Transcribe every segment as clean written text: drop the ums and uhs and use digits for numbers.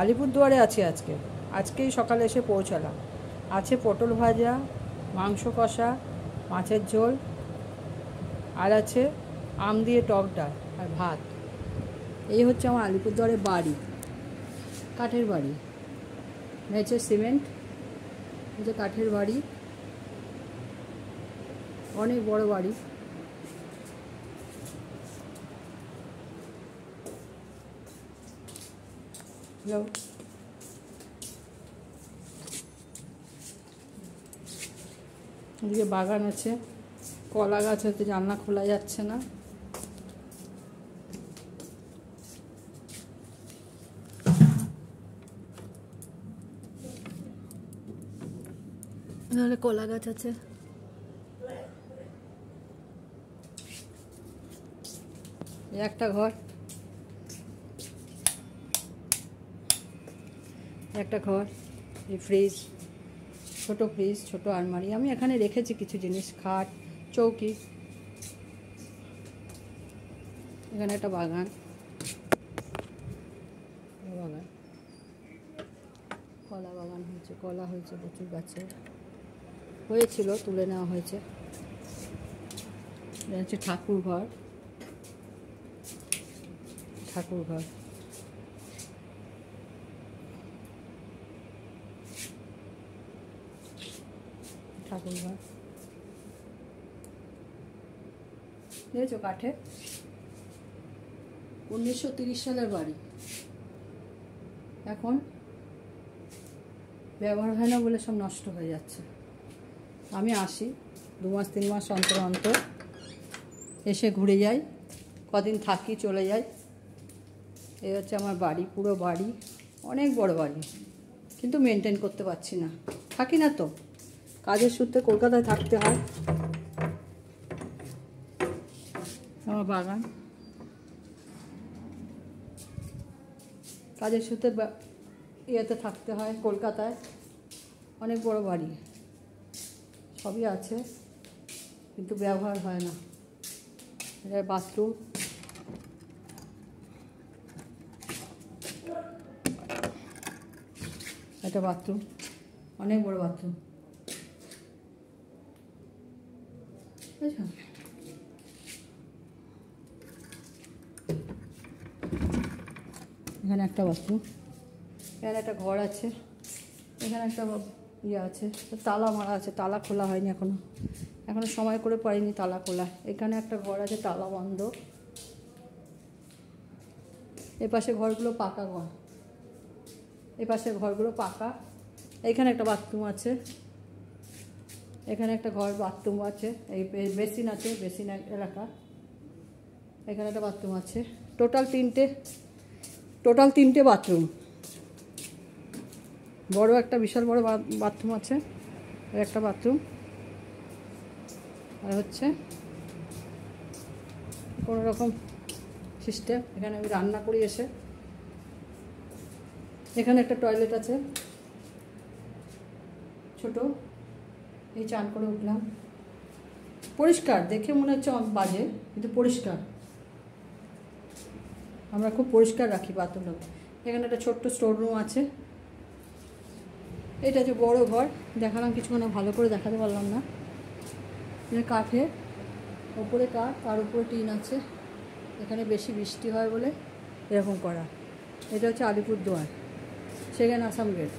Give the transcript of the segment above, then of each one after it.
আলিপুরদুয়ারে আছি আজকেই সকালে এসে পৌঁছালাম। আছে পটল ভাজা, মাংস কষা, মাছের ঝোল, আর আছে আম দিয়ে টক ডাল আর ভাত। এই হচ্ছে আমার আলিপুরদুয়ারের বাড়ি, কাঠের বাড়ি, মেঝে সিমেন্ট, এই যে কাঠের বাড়ি, অনেক বড় বাড়ি। হ্যালো, এদিকে বাগান আছে, কলা গাছ হতে জানলা খোলা যাচ্ছে না। এখানে কলা গাছ আছে, একটা ঘর, এই ফ্রিজ, ছোট ফ্রিজ, ছোট আলমারি। আমি এখানে রেখেছি কিছু জিনিস, খাট, চৌকি। এখানে একটা বাগান, কলা বাগান হয়েছে, কলা হয়েছে প্রচুর গাছে, হয়েছিল, তুলে নেওয়া হয়েছে। এটা হচ্ছে ঠাকুর ঘর, দেখেছো, কাঠে, 1930 সালের বাড়ি। এখন ব্যবহার হয় না বলে সব নষ্ট হয়ে যাচ্ছে। আমি আসি 2 মাস 3 মাস অন্তর অন্তর, এসে ঘুরে যাই, কদিন থাকি, চলে যাই। এই হচ্ছে আমার বাড়ি, পুরো বাড়ি, অনেক বড় বাড়ি, কিন্তু মেনটেন করতে পারছি না। থাকি না তো, কাজের সূত্রে কলকাতায় থাকতে হয়। আমার বাগান, কাজের সূত্রে ইয়েতে থাকতে হয় কলকাতায়, অনেক বড় বাড়ি, সবই আছে কিন্তু ব্যবহার হয় না। এটা বাথরুম, এটা বাথরুম, অনেক বড় বাথরুম, বুঝছো? এখানে একটা বাথরুম, এখানে একটা ঘর আছে, এখানে একটা ইয়ে আছে, তালা মারা আছে, তালা খোলা হয়নি এখনো সময় করে পারিনি তালা খোলা। এখানে একটা ঘর আছে, তালা বন্ধ। এপাশে ঘরগুলো পাকা ঘর, এপাশে ঘরগুলো পাকা। এখানে একটা বাথরুম আছে, এখানে একটা ঘর, বাথরুম আছে, এই বেসিন আছে, বেসিন এলাকা। এখানে একটা বাথরুম আছে, টোটাল তিনটে বাথরুম। বড় একটা, বিশাল বড় বাথরুম আছে, একটা বাথরুম। আর হচ্ছে কোনো রকম সিস্টেম, এখানে আমি রান্না করি এসে। এখানে একটা টয়লেট আছে, ছোট, এই চান করে উঠলাম। পরিষ্কার, দেখে মনে হচ্ছে বাজে, কিন্তু পরিষ্কার। আমরা খুব পরিষ্কার রাখি বাথরুম। এখানে একটা ছোট্ট স্টোর রুম আছে। এটা হচ্ছে বড় ঘর, দেখালাম কিছুক্ষণ, ভালো করে দেখাতে পারলাম না। এটা কাঠে, ওপরে কাঠ, তার উপরে টিন আছে। এখানে বেশি বৃষ্টি হয় বলে এরকম করা। এটা হচ্ছে আলিপুরদুয়ার, সেখানে আসাম গেট।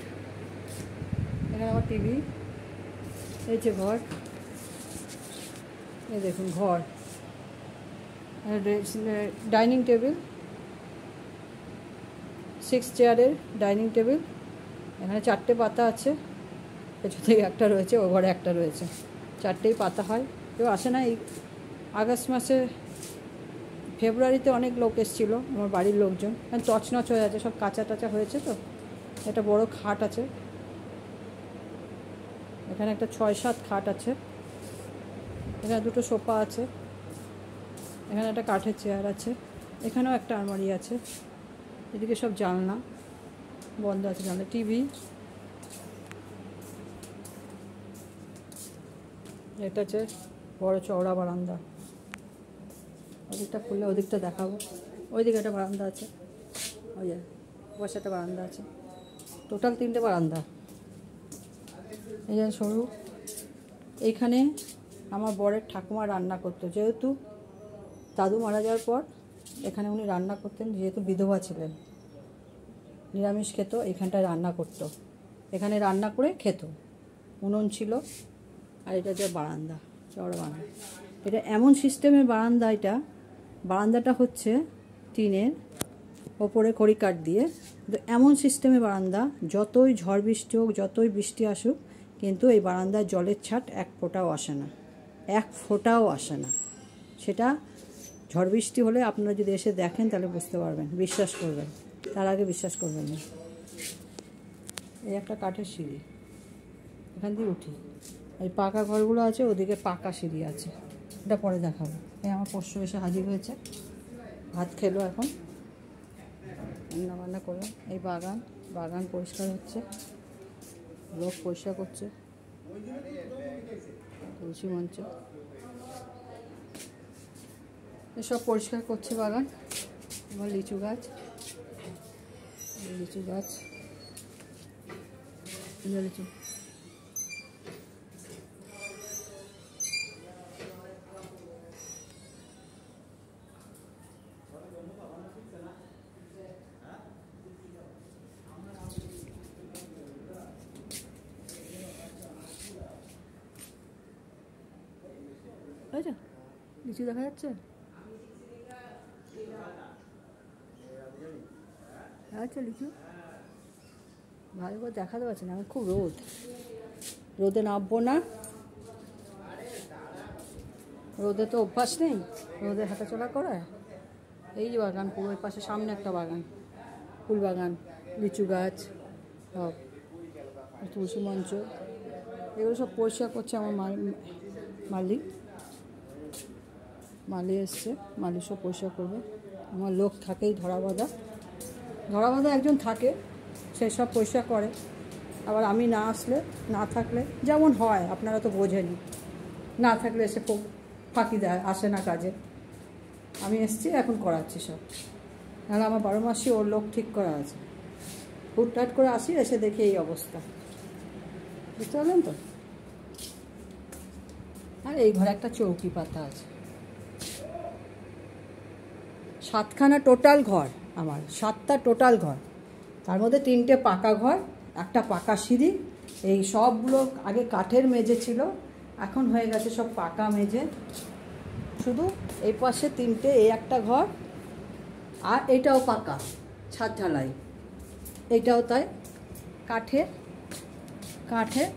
এখানে আমার টিভি, এই যে ঘর, এই দেখুন ঘর, ডাইনিং টেবিল, 6 চেয়ারের ডাইনিং টেবিল। এখানে 4টে পাতা আছে, পেছন থেকে একটা রয়েছে, ও ঘরে একটা রয়েছে, 4টেই পাতা হয়। কেউ আসে না। এই আগস্ট মাসে, ফেব্রুয়ারিতে অনেক লোক এসেছিলো, আমার বাড়ির লোকজন, কারণ তছনছ হয়ে আছে, সব কাঁচা টাচা হয়েছে তো। একটা বড় খাট আছে, এখানে একটা 6-7 খাট আছে। এখানে 2টো সোফা আছে, এখানে একটা কাঠের চেয়ার আছে, এখানেও একটা আলমারি আছে। এদিকে সব জানলা বন্ধ আছে, জানলা, টিভি। এটা হচ্ছে বড় চওড়া বারান্দা, ওদিকটা খুললে ওদিকটা দেখাবো। ওইদিকে একটা বারান্দা আছে, ওই পাশে একটা বারান্দা আছে, টোটাল 3টে বারান্দা। এই যে সরু, এইখানে আমার বরের ঠাকুমা রান্না করতো, যেহেতু দাদু মারা যাওয়ার পর এখানে উনি রান্না করতেন, যেহেতু বিধবা ছিলেন, নিরামিষ খেত, এখানটায় রান্না করতো, এখানে রান্না করে খেত, উনুন ছিল। আর এটা যে বারান্দা, চড় বারান্দা, এটা এমন সিস্টেমের বারান্দা, বারান্দাটা হচ্ছে টিনের, ওপরে খড়িকাঠ দিয়ে, কিন্তু এমন সিস্টেমের বারান্দা, যতই ঝড় বৃষ্টি হোক, যতই বৃষ্টি আসুক, কিন্তু এই বারান্দায় জলের ছাট এক ফোঁটাও আসে না, এক ফোঁটাও আসে না। সেটা ঝড় বৃষ্টি হলে আপনারা যদি এসে দেখেন তাহলে বুঝতে পারবেন, বিশ্বাস করবেন, তার আগে বিশ্বাস করবেন না। এই একটা কাঠের সিঁড়ি, এখান দিয়ে উঠি। এই পাকা ঘরগুলো আছে, ওদিকে পাকা সিঁড়ি আছে, এটা পরে দেখাবো। এই আমার পোষ্য এসে হাজির হয়েছে, ভাত খেলো, এখন রান্না বান্না করলাম। এই বাগান পরিষ্কার হচ্ছে, লোক পরিষ্কার করছে, তুলসী মঞ্চ এসব পরিষ্কার করছে বাগান। আমার লিচু গাছ, লিচু লিচু দেখা যাচ্ছে, আচ্ছা লিচু ভালো করে দেখাতে পারছি না, আমি খুব রোদে নামবো না, রোদে তো অভ্যাস নেই, রোদে হাঁটাচলা করায়। এই যে বাগান, পুরো ওই পাশে সামনে একটা বাগান, ফুল বাগান, লিচু গাছ সব, তুলসী মঞ্চ, এগুলো সব পরিষ্কার করছে আমার মালি এসছে, মালি সব পরিষ্কার করবে। আমার লোক থাকেই ধরা বাঁধা একজন থাকে, সে সব পরিষ্কার করে। আবার আমি না থাকলে যেমন হয়, আপনারা তো বোঝেনই, না থাকলে এসে খুব ফাঁকি দেয়, আসে না কাজে। আমি এসছি, এখন করাচ্ছি সব, নাহলে আমার 12 মাসই ওর লোক ঠিক করা আছে। হুটহাট করে আসি, এসে দেখি এই অবস্থা, বুঝতে পারলেন তো। আর এই ঘরে একটা চৌকি পাতা আছে। 7খানা টোটাল ঘর আমার, 7টা টোটাল ঘর, তার মধ্যে 3টে পাকা ঘর, একটা পাকা সিঁড়ি। এই সবগুলো আগে কাঠের মেঝে ছিল, এখন হয়ে গেছে সব পাকা মেঝে। শুধু এই পাশে 3টে, এই একটা ঘর, আর এইটাও পাকা ছাদ ঢালাই, এইটাও তাই কাঠের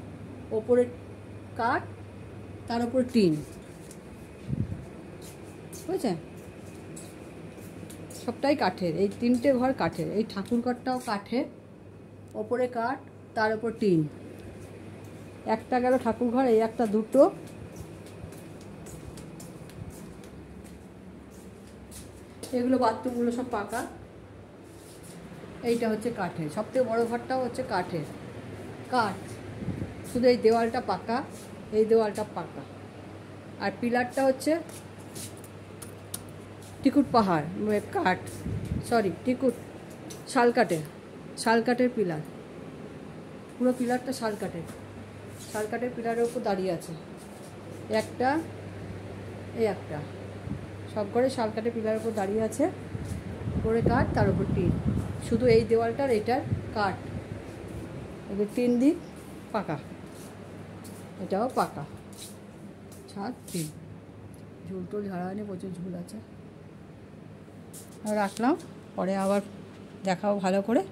ওপরে কাঠ, তার উপরে টিন, বুঝছেন, সবটাই কাঠের। এই 3টে ঘর কাঠের, এই ঠাকুর ঘরটাও কাঠের, ওপরে কাঠ, তার উপর টিন। একটা গেল ঠাকুর ঘর, এই একটা, দুটো। এগুলো বাথরুমগুলো সব পাকা, এইটা হচ্ছে কাঠের। সবথেকে বড় ঘরটাও হচ্ছে কাঠ, শুধু এই দেওয়ালটা পাকা, এই দেওয়ালটা পাকা। আর পিলারটা হচ্ছে টিকুট পাহাড় কাঠ, শালকাঠের পিলার, পুরো পিলারটা শালকাঠের পিলারের উপর দাঁড়িয়ে আছে। এই একটা সব ঘরে শালকাঠের পিলারের উপর দাঁড়িয়ে আছে, উপরে কাঠ, তার উপর টিন। শুধু এই দেওয়ালটার এটার কাঠ, এবার 3 দিক পাকা, এটাও পাকা, ছাদ টিন। ঝুল ঝাড়ানি, প্রচুর ঝুল আছে। রাখলাম, পরে আবার দেখাও ভালো করে।